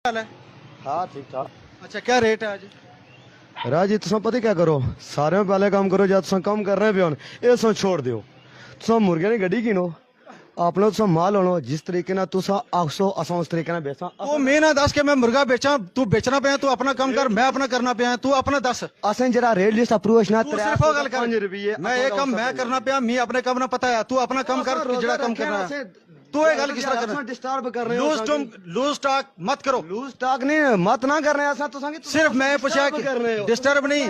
हाल है? हाँ ठीक ठाक। अच्छा, क्या रेट है आज? राजी तुम पता क्या करो, सारे में पहले काम करो, जब तुम कम कर रहे पे ये तुम छोड़ दो। तुम मुर्गे की गड्डी गिनो, अपना तुम माल होनो जिस तरीके ना तुम आखसो असा उस तरीके ना बेचा। तू मैं ना दस के मैं मुर्गा बेचा, तू बेचना पे, तू अपना काम कर, मैं अपना करना पे, तू अपना दस। असें जरा रेट लिस्ट अप्रूव ना तू सिर्फ वो गल कर, मैं ये काम मैं करना पे, मैं अपने काम ना पता है, तू अपना काम कर, जड़ा काम करना है। तू ये गल किस तरह करना? डिस्टर्ब कर रहे हो। लूज टॉक मत करो। लूज टॉक नहीं, मत ना कर रहे हैं। सिर्फ मैं पूछा कि डिस्टर्ब नहीं,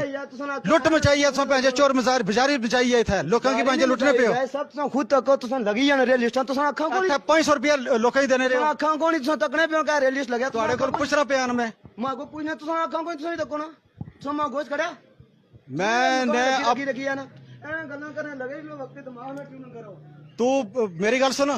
लुट मचाई है, पैंजे चोर मजार बिजारी बचाई है थे, लोगों की पैंजे लुटने पे हो। सब तुम खुद तको, तुम लगी जाने रेल लिस्ट, तुम अखा को 500 रुपया लोग ही देने रहे हो। अखा को नहीं, तुम तकने पे क्या रेल लिस्ट लगे तुम्हारे को पूछना पे आन में मां को पूछना, तुम अखा को तुम तको ना, तुम मां गोश खड़ा मैंने अब रखी है ना, गल्ला करने लगे लोग वक्त दिमाग में क्यों करो। तू मेरी गल सुन,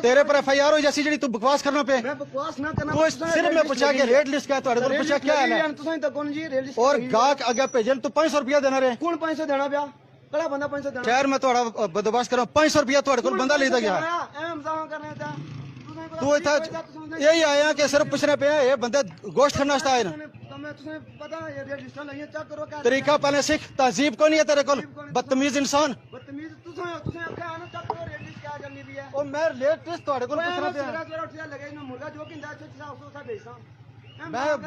तेरे पर FIR हो जैसी जी, तू बकवास करना पे। मैं बकवास ना करना, तू सिर्फ मैं पूछा कि रेट लिस्ट क्या है, तुम्हारे को पूछा क्या है, तुम तको जी रेल लिस्ट और गाहक आगे भेजन तू 500 रुपया देना रे। कौन 500 देना पिया, कड़ा बंदा 500 देना खैर मैं थोड़ा बंदोबस्त करा, 500 रुपया तुम्हारे को बंदा लेता गया। तू इतना यही आया कि सिर्फ पूछने पे ये बंदे गोश्त खाना आए ना। तरीका पहले सीख, तहजीब को नहीं है तेरे को, बदतमीज इंसान। और मैं लेटेस्ट थोड़े को पूछना पे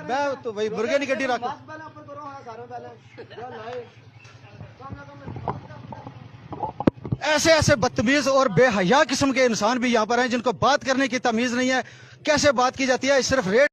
मैं तो वही मुर्गे नहीं गड्डी रख। ऐसे ऐसे बदतमीज और बेहया किस्म के इंसान भी यहाँ पर हैं जिनको बात करने की तमीज नहीं है। कैसे बात की जाती है सिर्फ रेट